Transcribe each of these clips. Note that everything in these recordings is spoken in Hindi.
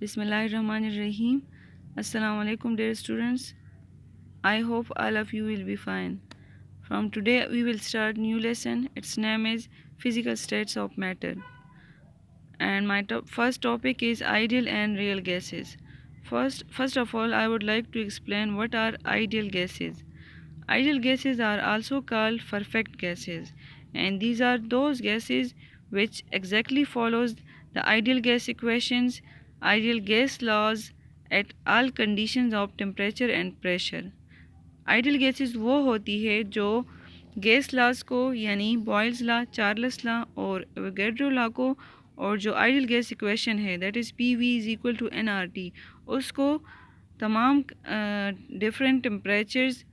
Bismillahirrahmanirrahim. Assalamu alaikum, dear students. I hope all of you will be fine. From today, we will start new lesson. Its name is Physical States of Matter. And my first topic is ideal and real gases. First of all, I would like to explain what are ideal gases. Ideal gases are also called perfect gases, and these are those gases which exactly follows the ideal gas equations, ideal gas laws at all conditions of temperature and pressure. Ideal gases वो होती है जो गैस लॉज को यानी बॉयल्स लॉ, चार्ल्स लॉ और एवोगैड्रो लॉ को, और जो आइडियल गैस इक्वेशन है दैट इज़ PV=nRT, उसको तमाम डिफरेंट टेम्परेचर्स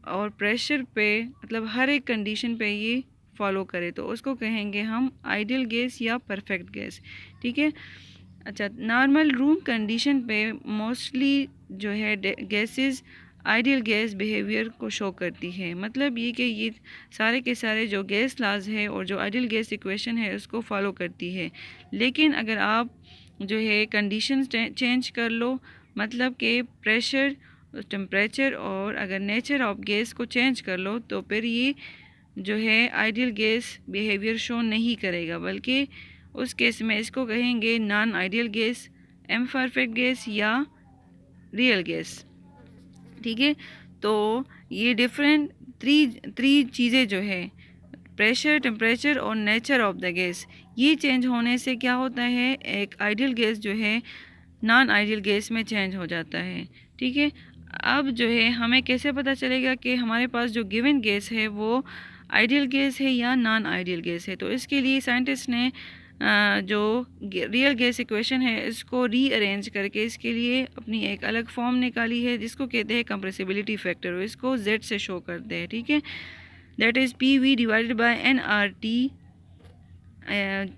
और प्रेशर पे, मतलब हर एक कंडीशन पे ये फॉलो करे, तो उसको कहेंगे हम आइडियल गैस या परफेक्ट गैस। ठीक है। अच्छा, नॉर्मल रूम कंडीशन पे मोस्टली जो है गैसेस आइडियल गैस बिहेवियर को शो करती है। मतलब ये कि ये सारे के सारे जो गैस लॉज है और जो आइडियल गैस इक्वेशन है उसको फॉलो करती है। लेकिन अगर आप जो है कंडीशन चेंज कर लो, मतलब कि प्रेशर, टेम्परेचर और अगर नेचर ऑफ गैस को चेंज कर लो, तो फिर ये जो है आइडियल गैस बिहेवियर शो नहीं करेगा, बल्कि उस केस में इसको कहेंगे non ideal gas, imperfect gas या रियल गैस। ठीक है। तो ये डिफरेंट थ्री चीज़ें जो है प्रेशर, टेम्परेचर और नेचर ऑफ द गैस, ये चेंज होने से क्या होता है, एक आइडियल गैस जो है नॉन आइडियल गैस में चेंज हो जाता है। ठीक है। अब जो है हमें कैसे पता चलेगा कि हमारे पास जो गिवन गैस है वो आइडियल गैस है या नॉन आइडियल गैस है? तो इसके लिए साइंटिस्ट ने जो रियल गैस इक्वेशन है इसको रीअरेंज करके इसके लिए अपनी एक अलग फॉर्म निकाली है जिसको कहते हैं कंप्रेसिबिलिटी फैक्टर। इसको Z से शो करते हैं। ठीक है। That is PV/nRT।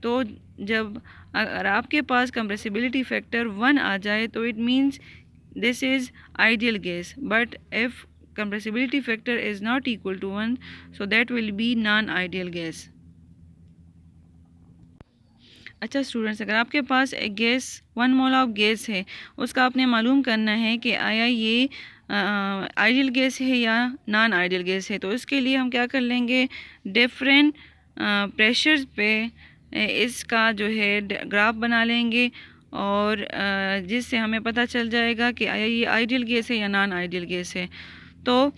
तो जब अगर आपके पास कंप्रेसिबिलिटी फैक्टर 1 आ जाए तो it means this is ideal gas, but if compressibility factor is not equal to 1, so that will be non ideal gas. अच्छा स्टूडेंट्स, अगर आपके पास एक गैस 1 मोल ऑफ गैस है, उसका आपने मालूम करना है कि आया ये आइडियल गैस है या नॉन आइडियल गैस है, तो इसके लिए हम क्या कर लेंगे, डिफरेंट प्रेशर्स पे इसका जो है ग्राफ बना लेंगे, और जिससे हमें पता चल जाएगा कि आया ये आइडियल गैस है या नॉन आइडियल गैस है। तो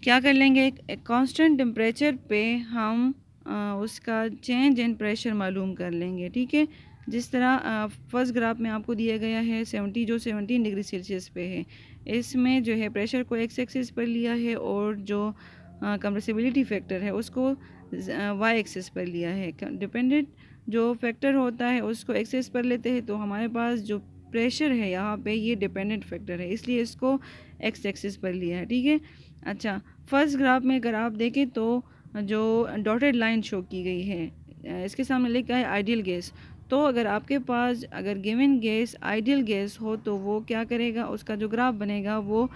क्या कर लेंगे, एक कांस्टेंट टेम्परेचर पे हम उसका चेंज इन प्रेशर मालूम कर लेंगे। ठीक है। जिस तरह फर्स्ट ग्राफ में आपको दिया गया है 70 जो 17 डिग्री सेल्सियस पे है, इसमें जो है प्रेशर को एक्स एक्सिस पर लिया है और जो कंप्रेसिबिलिटी फैक्टर है उसको वाई एक्सिस पर लिया है। डिपेंडेंट जो फैक्टर होता है उसको एक्सिस पर लेते हैं, तो हमारे पास जो प्रेशर है यहाँ पे ये डिपेंडेंट फैक्टर है, इसलिए इसको एक्स एक्सिस पर लिया है। ठीक है। अच्छा, फर्स्ट ग्राफ में अगर आप देखें तो जो डॉटेड लाइन शो की गई है इसके सामने लिखा है आइडियल गैस। तो अगर आपके पास अगर गिवन गैस आइडियल गैस हो तो वो क्या करेगा, उसका जो ग्राफ बनेगा वो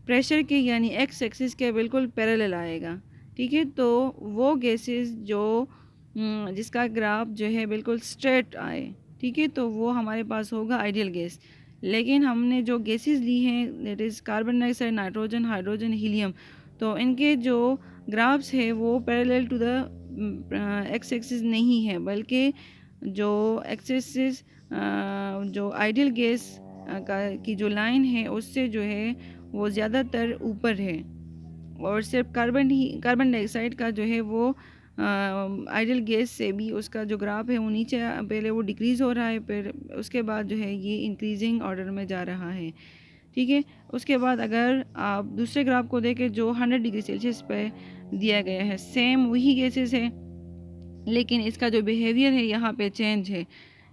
प्रेशर के यानी एक्स एक्सिस के बिल्कुल पैरेलल आएगा। ठीक है। तो वो गैसेस जो जिसका ग्राफ जो है बिल्कुल स्ट्रेट आए, ठीक है, तो वो हमारे पास होगा आइडियल गैस। लेकिन हमने जो गैसेस ली हैं that is carbon dioxide, nitrogen, hydrogen, helium, तो इनके जो ग्राफ्स है वो parallel to the x axis नहीं है, बल्कि जो एक्सिस जो आइडियल गैस की जो लाइन है उससे जो है वो ज़्यादातर ऊपर है, और सिर्फ कार्बन डाइऑक्साइड का जो है वो आइडियल गैस से भी उसका जो ग्राफ है वो नीचे पहले वो डिक्रीज़ हो रहा है, फिर उसके बाद जो है ये इंक्रीजिंग ऑर्डर में जा रहा है। ठीक है। उसके बाद अगर आप दूसरे ग्राफ को देखें जो 100 डिग्री सेल्सियस पे दिया गया है, सेम वही गैसेस है, लेकिन इसका जो बिहेवियर है यहाँ पे चेंज है।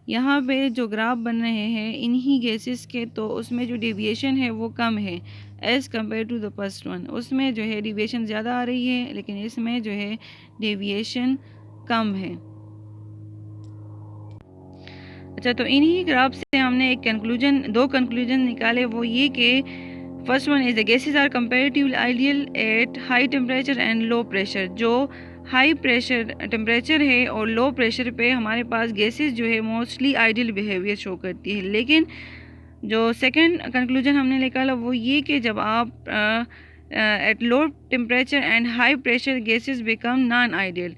यहाँ पे जो ग्राफ बन रहे हैं इन्हीं गैसेस के, तो उसमें जो डेविएशन है वो कम है as compare to the first one. उसमें जो है डेविएशन ज़्यादा आ रही है, लेकिन इसमें जो है डेविएशन कम है। अच्छा, तो इन्हीं ग्राफ से हमने दो कंक्लूजन निकाले, वो ये कि first one is the gases are comparatively ideal at high temperature and low pressure. जो हाई प्रेशर टेम्परेचर है और लो प्रेशर पे हमारे पास गैसेस जो है मोस्टली आइडियल बिहेवियर शो करती है। लेकिन जो सेकंड कंक्लूजन हमने निकाला वो ये कि जब आप at low temperature and high pressure gases become non ideal.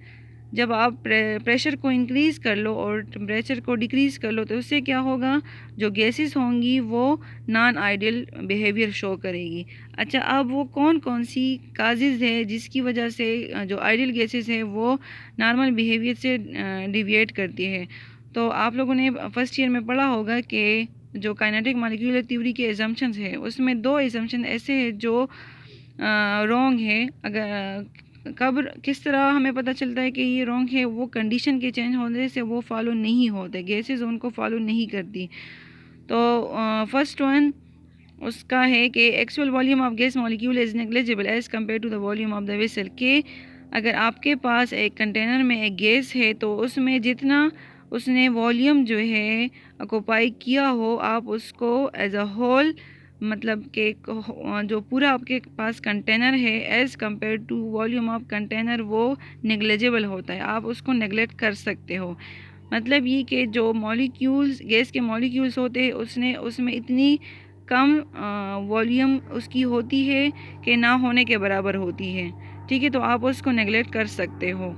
जब आप प्रेशर को इंक्रीज़ कर लो और टेम्परेचर को डिक्रीज़ कर लो तो उससे क्या होगा, जो गैसेस होंगी वो नॉन आइडियल बिहेवियर शो करेगी। अच्छा, अब वो कौन कौन सी काजेज़ है जिसकी वजह से जो आइडियल गैसेस है वो नॉर्मल बिहेवियर से डिविएट करती है। तो आप लोगों ने फर्स्ट ईयर में पढ़ा होगा कि जो काइनेटिक मॉलिक्यूलर थ्योरी के एजम्पशंस है उसमें दो एजम्पशन ऐसे हैं जो रॉन्ग है। अगर कब किस तरह हमें पता चलता है कि ये रॉन्ग है, वो कंडीशन के चेंज होने से वो फॉलो नहीं होते, गैसेस उनको फॉलो नहीं करती। तो फर्स्ट वन उसका है कि actual volume of gas molecule is negligible as compare to the volume of the vessel. के अगर आपके पास एक कंटेनर में एक गैस है तो उसमें जितना उसने वॉल्यूम जो है ऑक्यूपाई किया हो, आप उसको एज अ होल मतलब कि जो पूरा आपके पास कंटेनर है as compare to volume of container वो नेग्लिजिबल होता है, आप उसको नेगलेक्ट कर सकते हो। मतलब ये कि जो मॉलिक्यूल्स गैस के मॉलिक्यूल्स होते हैं उसमें इतनी कम वॉल्यूम उसकी होती है कि ना होने के बराबर होती है। ठीक है, तो आप उसको नेगलेक्ट कर सकते हो।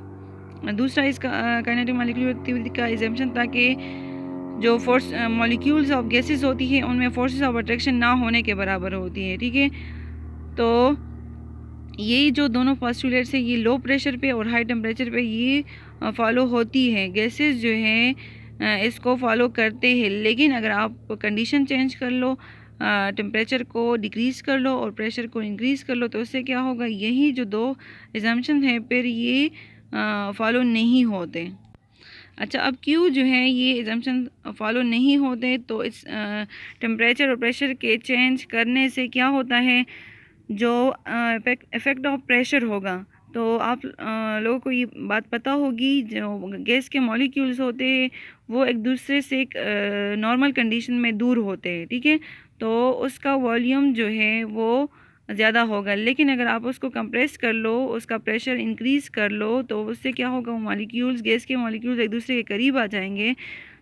दूसरा इसका काइनेटिक मॉलिक्यूलर थ्योरी का एग्जाम्पशन था कि जो फोर्स मॉलिक्यूल्स ऑफ गैसेस होती है उनमें फोर्सेस ऑफ अट्रैक्शन ना होने के बराबर होती है। ठीक है, तो ये जो दोनों पोस्टुलेट्स है ये लो प्रेशर पे और हाई टेम्परेचर पे ये फॉलो होती है। गैसेस जो है इसको फॉलो करते हैं, लेकिन अगर आप कंडीशन चेंज कर लो, टेम्परेचर को डिक्रीज़ कर लो और प्रेशर को इंक्रीज़ कर लो तो उससे क्या होगा, यही जो दो एग्जाम्पशन है फिर ये फॉलो नहीं होते। अच्छा, अब क्यों जो है ये एग्जाम्पशन फॉलो नहीं होते, तो इस टेम्परेचर और प्रेशर के चेंज करने से क्या होता है, जो इफ़ेक्ट ऑफ प्रेशर होगा। तो आप लोगों को ये बात पता होगी, जो गैस के मॉलिक्यूल्स होते हैं वो एक दूसरे से एक नॉर्मल कंडीशन में दूर होते हैं। ठीक है, तो उसका वॉल्यूम जो है वो ज़्यादा होगा, लेकिन अगर आप उसको कंप्रेस कर लो, उसका प्रेशर इंक्रीज़ कर लो तो उससे क्या होगा, वो मॉलिक्यूल्स गैस के मॉलिक्यूल्स एक दूसरे के करीब आ जाएंगे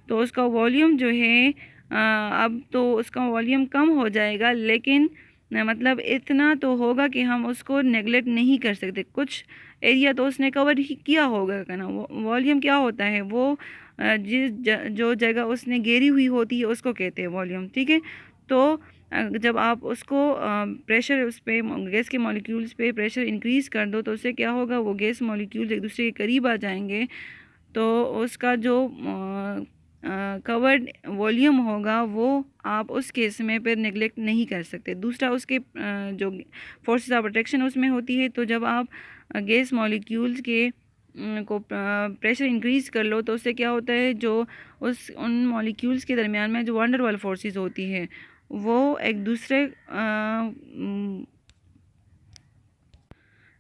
तो उसका वॉल्यूम जो है अब तो उसका वॉल्यूम कम हो जाएगा, लेकिन मतलब इतना तो होगा कि हम उसको नेगलेक्ट नहीं कर सकते। कुछ एरिया तो उसने कवर ही किया होगा का ना। वॉल्यूम क्या होता है, वो जो जगह उसने घेरी हुई होती है उसको कहते हैं वॉल्यूम। ठीक है, तो जब आप उसको प्रेशर उस पर गैस के मॉलिक्यूल्स पे प्रेशर इंक्रीज़ कर दो तो उससे क्या होगा, वो गैस मॉलिक्यूल्स एक दूसरे के करीब आ जाएंगे तो उसका जो कवर्ड वॉल्यूम होगा वो आप उस केस में फिर नेगलेक्ट नहीं कर सकते। दूसरा उसके जो फोर्सेस ऑफ अट्रैक्शन उसमें होती है, तो जब आप गैस मॉलिक्यूल्स के को प्रेशर इंक्रीज़ कर लो तो उससे क्या होता है, जो उन मॉलिक्यूल्स के दरमियान में जो वंडर वाल फोर्सेस होती है वो एक दूसरे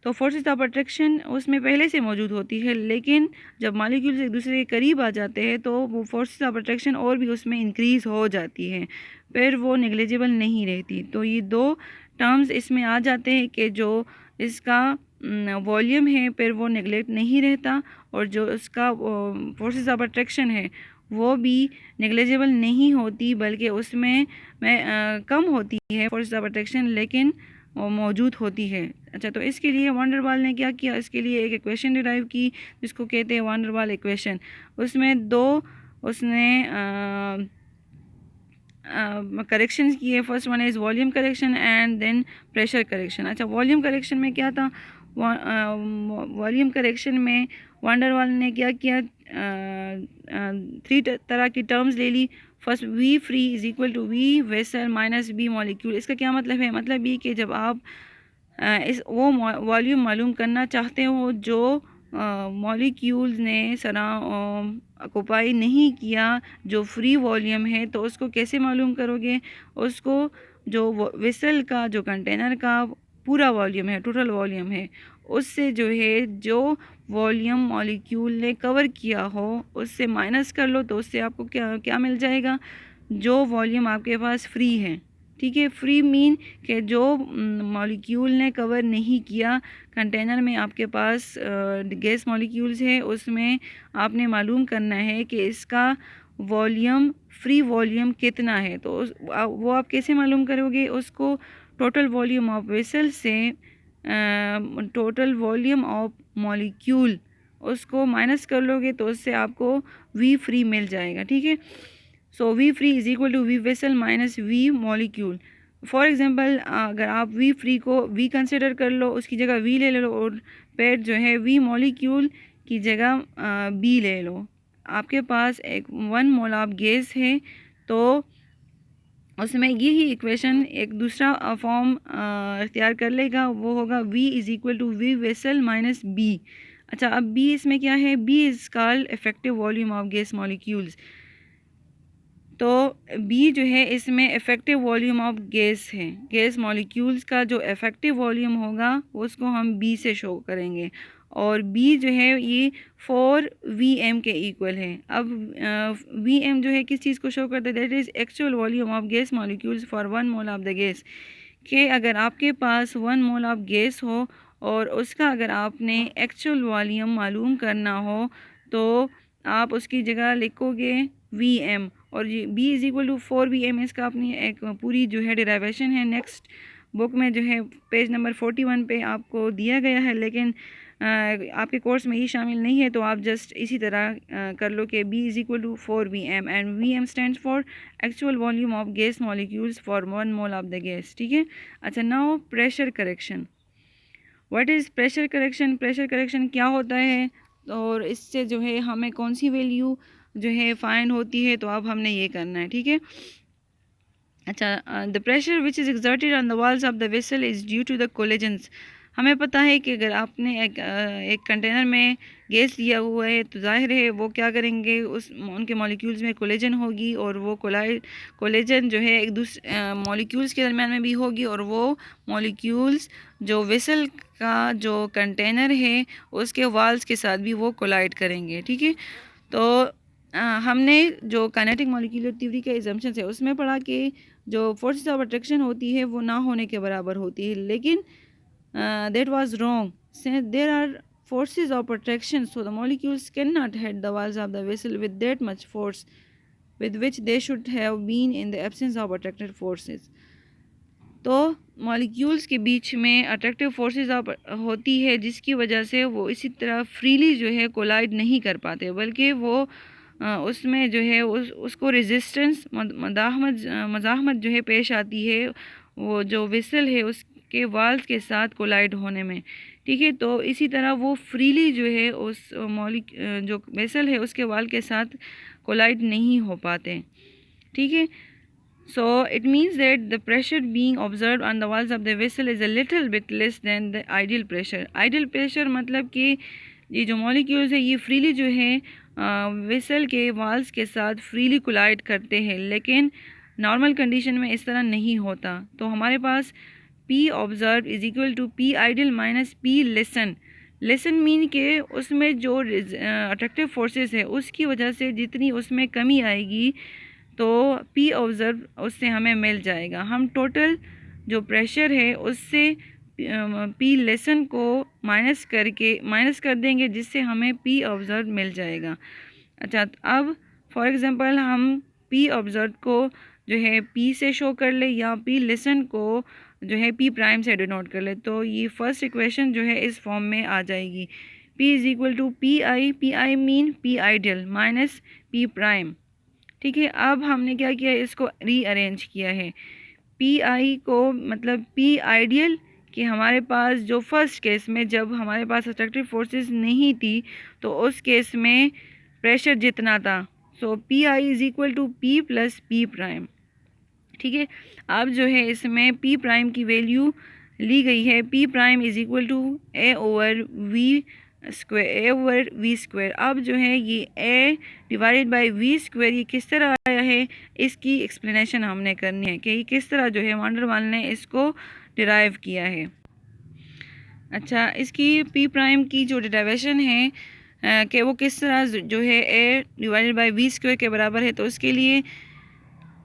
तो फोर्सेस ऑफ अट्रैक्शन उसमें पहले से मौजूद होती है, लेकिन जब मॉलिक्यूल्स एक दूसरे के करीब आ जाते हैं तो वो फोर्सेस ऑफ अट्रैक्शन और भी उसमें इंक्रीज़ हो जाती है, फिर वो नेग्लिजिबल नहीं रहती। तो ये दो टर्म्स इसमें आ जाते हैं कि जो इसका वॉल्यूम है फिर वो नेगलेक्ट नहीं रहता, और जो उसका फोर्सेस ऑफ अट्रैक्शन है वो भी नेग्लिजिबल नहीं होती, बल्कि उसमें कम होती है फोर्सेस ऑफ अट्रैक्शन, लेकिन वो मौजूद होती है। अच्छा, तो इसके लिए वंडर वाल ने क्या किया, इसके लिए एक इक्वेशन डिराइव की जिसको कहते हैं वंडर वाल इक्वेशन। उसमें दो उसने करेक्शंस किए। First one is volume correction and then pressure correction. अच्छा, वॉल्यूम करेक्शन में क्या था, वॉल्यूम करेक्शन में वंडर वाल ने क्या किया, थ्री तरह की टर्म्स ले ली। First, V free is equal to V vessel minus B molecule. इसका क्या मतलब है, मतलब ये कि जब आप इस वो वॉल्यूम मालूम करना चाहते हो जो मॉलिक्यूल्स ने ऑक्यूपाई नहीं किया, जो फ्री वॉल्यूम है, तो उसको कैसे मालूम करोगे, उसको जो वेसल का जो कंटेनर का पूरा वॉल्यूम है, टोटल वॉल्यूम है, उससे जो है जो वॉल्यूम मॉलिक्यूल ने कवर किया हो उससे माइनस कर लो, तो उससे आपको क्या क्या मिल जाएगा, जो वॉल्यूम आपके पास फ्री है। ठीक है। फ्री मीन के जो मॉलिक्यूल ने कवर नहीं किया कंटेनर में, आपके पास गैस मॉलिक्यूल्स है, उसमें आपने मालूम करना है कि इसका वॉल्यूम, फ्री वॉल्यूम कितना है। तो वो आप कैसे मालूम करोगे? उसको टोटल वॉल्यूम ऑफ वेसल से टोटल वॉल्यूम ऑफ मॉलिक्यूल उसको माइनस कर लोगे तो उससे आपको वी फ्री मिल जाएगा, ठीक है। So V free is equal to V vessel minus V molecule. For example अगर आप वी फ्री को वी कंसिडर कर लो, उसकी जगह वी ले लो, और फिर जो है वी मॉलिक्यूल की जगह बी ले लो। आपके पास एक 1 मोल ऑफ गैस है, तो उसमें यही इक्वेशन एक दूसरा फॉर्म इख्तियार कर लेगा, वो होगा v is equal to V vessel minus B. अच्छा, अब b इसमें क्या है? b is called effective volume of gas molecules. तो b जो है इसमें इफेक्टिव वॉल्यूम ऑफ गैस है, गैस मॉलिक्यूल्स का जो इफेक्टिव वॉल्यूम होगा उसको हम b से शो करेंगे, और b जो है ये 4Vm के इक्वल है। अब Vm जो है किस चीज़ को शो करता है? That is actual volume of gas molecules for 1 mole of the gas. कि अगर आपके पास 1 मोल ऑफ गैस हो और उसका अगर आपने एक्चुअल वॉल्यूम मालूम करना हो, तो आप उसकी जगह लिखोगे Vm, और ये b is equal to 4Vm। इसका अपनी एक पूरी जो है डेरिवेशन है, नेक्स्ट बुक में जो है पेज नंबर 41 पे आपको दिया गया है, लेकिन आपके कोर्स में ये शामिल नहीं है, तो आप जस्ट इसी तरह कर लो कि b is equal to 4Vm and Vm stands for actual volume of gas molecules for 1 mole of the gas, ठीक है। अच्छा, now pressure correction. What is pressure correction? Pressure correction क्या होता है और इससे जो है हमें कौन सी वैल्यू जो है फाइंड होती है, तो अब हमने ये करना है, ठीक है। अच्छा, the pressure which is exerted on the walls of the vessel is due to the collisions. हमें पता है कि अगर आपने एक कंटेनर में गैस लिया हुआ है, तो जाहिर है वो क्या करेंगे, उनके मॉलिक्यूल्स में कोलेजन होगी, और वो कोलेजन जो है एक दूसरे मॉलिक्यूल्स के दरमियान में भी होगी, और वो मॉलिक्यूल्स जो वेसल का जो कंटेनर है उसके वाल्स के साथ भी वो कोलाइड करेंगे, ठीक है। तो हमने जो काइनेटिक मॉलिक्यूलर थ्योरी के एग्जाम्पशन है उसमें पढ़ा कि जो फोर्सेस ऑफ अट्रैक्शन होती है वो ना होने के बराबर होती है, लेकिन that was wrong, since there are forces of attraction, so the molecules cannot hit the walls of the vessel with that much force with which they should have been in the absence of attractive forces। तो मॉलिक्यूल्स के बीच में अट्रैक्टिव फोर्सेस होती है, जिसकी वजह से वो इसी तरह फ्रीली जो है कोलाइड नहीं कर पाते, बल्कि वो उसमें जो है उसको रेजिस्टेंस मज़ाहमत जो है पेश आती है, वो जो वेसल है उसके वाल्स के साथ कोलाइड होने में, ठीक है। तो इसी तरह वो फ्रीली जो है उस जो वेसल है उसके वाल के साथ कोलाइड नहीं हो पाते, ठीक है। So it means that the pressure being observed on the walls of the vessel is a little bit less than the ideal pressure। ideal pressure मतलब कि ये जो मॉलिक्यूल्स है ये फ्रीली जो है वेसल के वाल्स के साथ फ्रीली कोलाइड करते हैं, लेकिन नॉर्मल कंडीशन में इस तरह नहीं होता। तो हमारे पास P observe is equal to P ideal minus P lesson. Lesson mean के उसमें जो अट्रैक्टिव फोर्सेस है उसकी वजह से जितनी उसमें कमी आएगी, तो P ऑब्जर्व उससे हमें मिल जाएगा। हम टोटल जो प्रेशर है उससे P लेसन को माइनस कर देंगे, जिससे हमें P ऑब्जर्व मिल जाएगा। अच्छा, अब फॉर एग्जांपल हम P ऑब्जर्व को जो है P से शो कर ले, या P लेसन को जो है P प्राइम से डिनोट कर ले, तो ये फर्स्ट इक्वेशन जो है इस फॉर्म में आ जाएगी। P is equal to P I mean P ideal minus P prime, ठीक है। अब हमने क्या किया, इसको रीअरेंज किया है। पी आई को मतलब पी आइडियल कि हमारे पास जो फर्स्ट केस में जब हमारे पास अट्रैक्टिव फोर्सेस नहीं थी, तो उस केस में प्रेशर जितना था, so P I is equal to P plus P prime, ठीक है। अब जो है इसमें पी प्राइम की वैल्यू ली गई है, P prime is equal to A over V square. अब जो है ये a divided by V square ये किस तरह आया है, इसकी एक्सप्लेनेशन हमने करनी है कि ये किस तरह जो है वांडर वाल ने इसको डिराइव किया है। अच्छा, इसकी p प्राइम की जो डेरिवेशन है कि वो किस तरह जो है a divided by V square के बराबर है, तो उसके लिए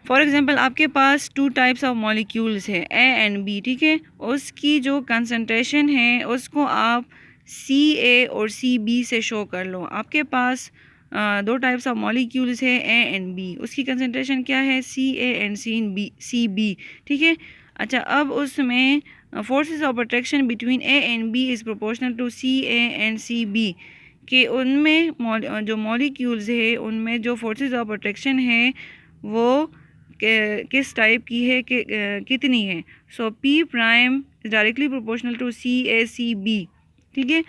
फॉर एग्ज़ाम्पल आपके पास 2 टाइप्स ऑफ मॉलिक्यूल्स है ए एंड बी, ठीक है। उसकी जो कंसंट्रेशन है उसको आप सी ए और सी बी से शो कर लो। आपके पास 2 टाइप्स ऑफ मॉलिक्यूल्स है ए एंड बी, उसकी कंसंट्रेशन क्या है सी ए एंड सी बी, ठीक है। अच्छा, अब उसमें forces of attraction between A and B is proportional to C A and C B, कि उनमें जो मॉलिक्यूल्स है उनमें जो फोर्सेस ऑफ अट्रैक्शन है वो किस टाइप की है, कि कितनी है। So P prime is directly proportional to C A C B, ठीक है।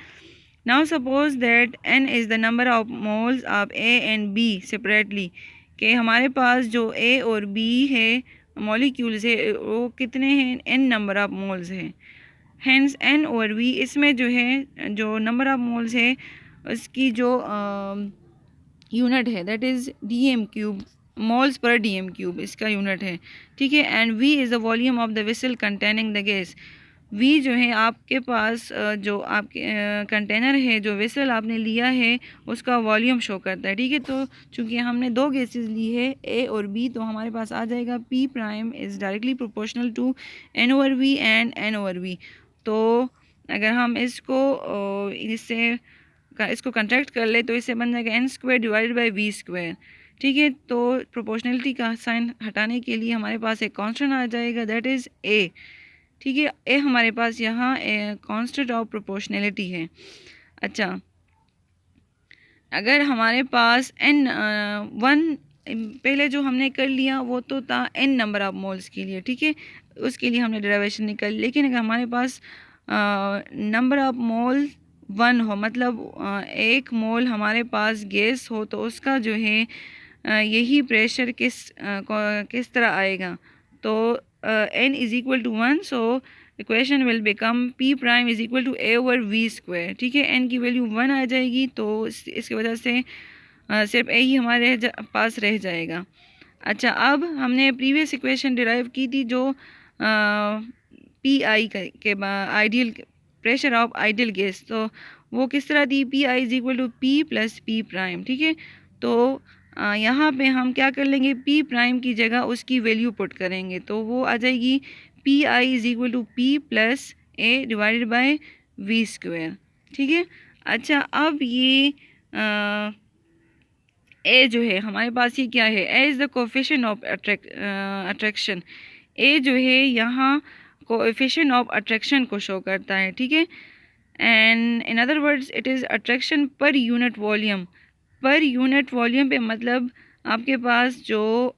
Now suppose that n is the number of moles of a and b separately, कि हमारे पास जो a और b है मॉलिक्यूल्स है वो कितने हैं, n नंबर ऑफ मोल्स हैं। हैंस n और v इसमें जो है जो नंबर ऑफ मोल्स है उसकी जो यूनिट है that is dm cube, moles per dm cube इसका यूनिट है, ठीक है। And v is the volume of the vessel containing the gas. v जो है आपके पास जो आपके कंटेनर है, जो वेसल आपने लिया है उसका वॉल्यूम शो करता है, ठीक है। तो चूँकि हमने 2 गैसेस ली है a और b, तो हमारे पास आ जाएगा p prime is directly proportional to n over v and n over v। तो अगर हम इसको कंट्रैक्ट कर ले तो इससे बन जाएगा n square divided by v square, ठीक है। तो प्रोपोर्शनलिटी का साइन हटाने के लिए हमारे पास एक कांस्टेंट आ जाएगा दैट इज़ a, ठीक है। ए हमारे पास यहाँ कांस्टेंट ऑफ प्रोपोर्शनलिटी है। अच्छा, अगर हमारे पास n 1 पहले जो हमने कर लिया वो तो था n नंबर ऑफ मोल्स के लिए, ठीक है, उसके लिए हमने डेरिवेशन निकाली। लेकिन अगर हमारे पास नंबर ऑफ मोल 1 हो, मतलब 1 मोल हमारे पास गैस हो, तो उसका जो है यही प्रेशर किस तरह आएगा। तो n is equal to 1, so equation will become p prime is equal to a over v square, ठीक है। n की वैल्यू 1 आ जाएगी, तो इसकी वजह से सिर्फ a ही हमारे पास रह जाएगा। अच्छा, अब हमने प्रीवियस इक्वेशन डिराइव की थी जो पी आई के ideal pressure of ideal gas, तो वो किस तरह थी, P I is equal to P plus P prime, ठीक है। तो यहाँ पे हम क्या कर लेंगे, p प्राइम की जगह उसकी वैल्यू पुट करेंगे, तो वो आ जाएगी P I is equal to P plus A divided by V square, ठीक है। अच्छा, अब ये ए जो है हमारे पास ये क्या है, A is the coefficient of attraction. A जो है यहाँ कोएफिशिएंट ऑफ अट्रैक्शन को शो करता है, ठीक है। And in other words it is attraction per unit volume. Per unit volume पे मतलब आपके पास जो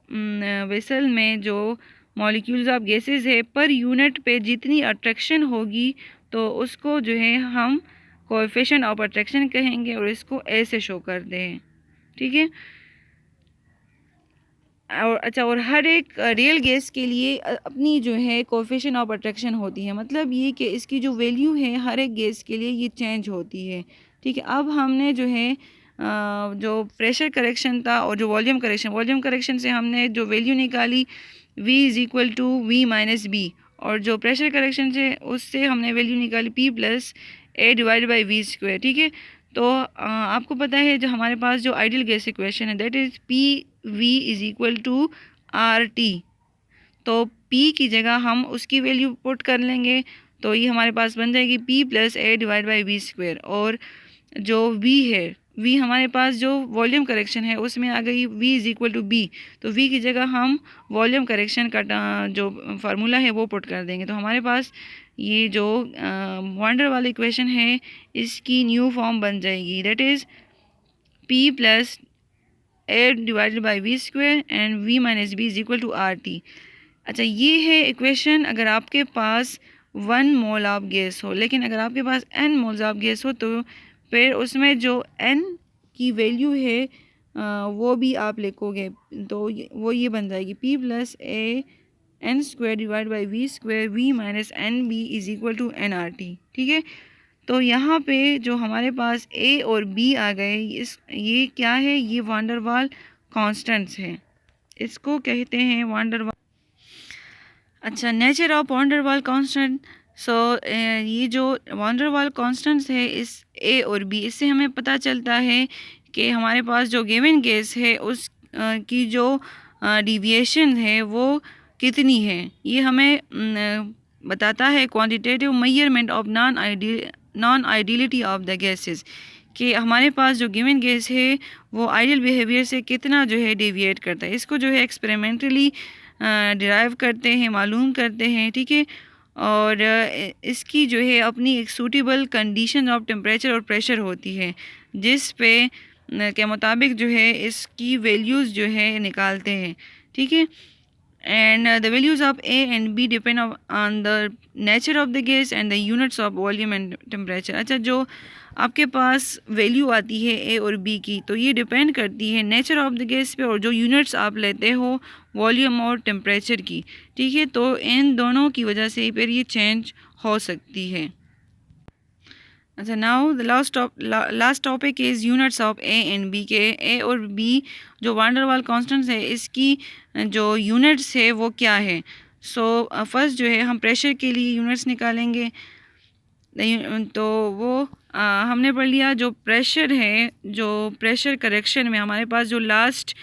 वेसल में जो मॉलिक्यूल्स ऑफ गैसेस है पर यूनिट पे जितनी अट्रैक्शन होगी तो उसको जो है हम कोएफिशिएंट ऑफ अट्रैक्शन कहेंगे और इसको ए से शो करते हैं, ठीक है। और अच्छा, और हर एक रियल गैस के लिए अपनी जो है कोएफिशिएंट ऑफ अट्रैक्शन होती है, मतलब ये कि इसकी जो वैल्यू है हर एक गैस के लिए ये चेंज होती है, ठीक है। अब हमने जो है जो प्रेशर करेक्शन था और जो वॉल्यूम करेक्शन से हमने जो वैल्यू निकाली v is equal to V minus B, और जो प्रेशर करेक्शन से उससे हमने वैल्यू निकाली p plus A divide by V square, ठीक है। तो आपको पता है जो हमारे पास जो आइडियल गैस इक्वेशन है that is P V is equal to R T. तो p की जगह हम उसकी वैल्यू पुट कर लेंगे, तो ये हमारे पास बन जाएगी p plus A divide by V square. और जो v है, v हमारे पास जो वॉल्यूम करेक्शन है उसमें आ गई v is equal to b, तो v की जगह हम वॉल्यूम करेक्शन का जो फार्मूला है वो पुट कर देंगे। तो हमारे पास ये जो वांडर वाली इक्वेशन है इसकी न्यू फॉर्म बन जाएगी that is p plus A divided by V square and v minus B is equal to R T. अच्छा, ये है इक्वेशन अगर आपके पास 1 मोल ऑफ गैस हो। लेकिन अगर आपके पास n मोल्स ऑफ गैस हो तो फिर उसमें जो n की वैल्यू है वो भी आप लिखोगे, तो वो ये बन जाएगी p plus A N square divide by V square V minus N B is equal to N R T, ठीक है। तो यहाँ पे जो हमारे पास a और b आ गए, ये क्या है, ये वांडर वाल कॉन्स्टेंट्स हैं, इसको कहते हैं वांडर वाल। अच्छा, नेचर ऑफ वांडर वाल कांस्टेंट। सो ये जो वांडर वाल कांस्टेंट्स है इस ए और बी, इससे हमें पता चलता है कि हमारे पास जो गिवन गैस है उस की जो डिविएशन है वो कितनी है, ये हमें बताता है quantitative measurement of non ideality of the gases, कि हमारे पास जो गिवन गैस है वो आइडियल बिहेवियर से कितना जो है डेविएट करता है। इसको जो है एक्सपेरिमेंटली डिराइव करते हैं, मालूम करते हैं, ठीक है। और इसकी जो है अपनी एक सूटेबल कंडीशन ऑफ टेम्परेचर और प्रेशर होती है, जिस पे के मुताबिक जो है इसकी वैल्यूज़ जो है निकालते हैं, ठीक है। and the values of A and B depend on the nature of the gas and the units of volume and temperature। अच्छा, जो आपके पास वैल्यू आती है A और B की, तो ये डिपेंड करती है नेचर ऑफ द गैस पे और जो यूनिट्स आप लेते हो वॉल्यूम और टेम्परेचर की, ठीक है। तो इन दोनों की वजह से फिर ये चेंज हो सकती है। अच्छा, now the last topic is units of A and B के। ए और बी जो वान डेर वाल कांस्टेंट्स है, इसकी जो यूनिट्स है वो क्या है। सो फर्स्ट जो है हम प्रेशर के लिए यूनिट्स निकालेंगे। तो वो हमने पढ़ लिया जो प्रेशर है, जो प्रेशर करेक्शन में हमारे पास जो लास्ट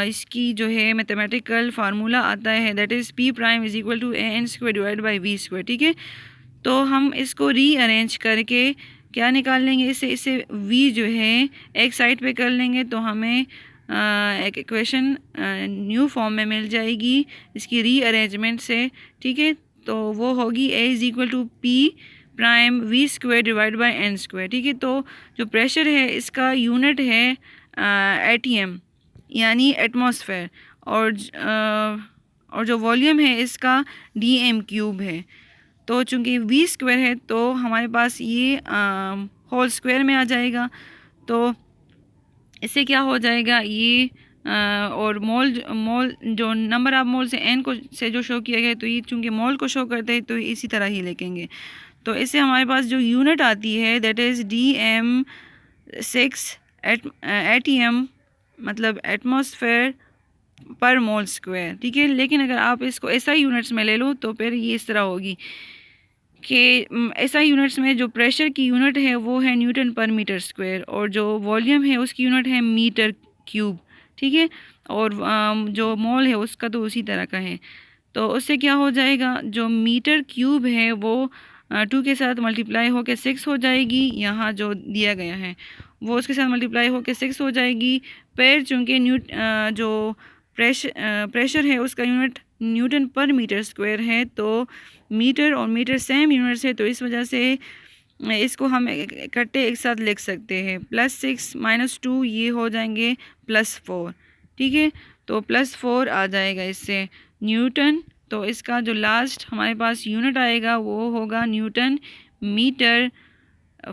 इसकी जो है मैथमेटिकल फार्मूला आता है, that is P prime is equal to A N square divide by V square, ठीक है। तो हम इसको रीअरेंज करके क्या निकाल लेंगे, इसे v जो है एक साइड पे कर लेंगे तो हमें एक इक्वेशन न्यू फॉर्म में मिल जाएगी इसकी रीअरेंजमेंट से, ठीक है। तो वो होगी a is equal to P prime V square divide by N square, ठीक है। तो जो प्रेशर है इसका यूनिट है एटीएम यानी एटमॉस्फेयर, और जो वॉल्यूम है इसका dm क्यूब है। तो चूँकि v स्क्वायर है तो हमारे पास ये होल स्क्वायर में आ जाएगा। तो इससे क्या हो जाएगा, ये और मोल जो नंबर ऑफ मोल से n को से जो शो किया गया, तो ये चूँकि मोल को शो करते हैं तो इसी तरह ही लिखेंगे। तो इससे हमारे पास जो यूनिट आती है दैट इज़ dm6 atm, मतलब एटमॉस्फेयर पर मोल स्क्वायर, ठीक है। लेकिन अगर आप इसको ऐसा यूनिट्स में ले लो तो फिर ये इस तरह होगी कि ऐसा यूनिट्स में जो प्रेशर की यूनिट है वो है न्यूटन पर मीटर स्क्वायर, और जो वॉल्यूम है उसकी यूनिट है मीटर क्यूब, ठीक है। और जो मोल है उसका तो उसी तरह का है। तो उससे क्या हो जाएगा, जो मीटर क्यूब है वो 2 के साथ मल्टीप्लाई होकर 6 हो जाएगी, यहाँ जो दिया गया है वो उसके साथ मल्टीप्लाई होकर 6 हो जाएगी। फिर चूँकि जो प्रेशर है उसका यूनिट न्यूटन पर मीटर स्क्वायर है, तो मीटर और मीटर सेम यूनिट्स है, तो इस वजह से इसको हम इकट्ठे एक साथ लिख सकते हैं। +6 - 2 ये हो जाएंगे +4, ठीक है। तो +4 आ जाएगा इससे न्यूटन। तो इसका जो लास्ट हमारे पास यूनिट आएगा वो होगा न्यूटन मीटर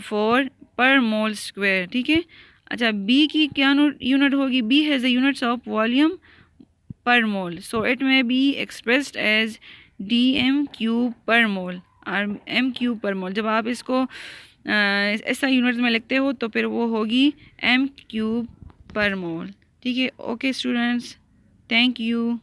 4 पर मोल स्क्वायर, ठीक है। अच्छा, बी की क्या यूनिट होगी, B has the units of volume per mole, so it may be expressed as dm cube per mole और m cube per mole। जब आप इसको ऐसा यूनिट्स में लिखते हो तो फिर वो होगी m cube per mole, ठीक है। Okay students, thank you.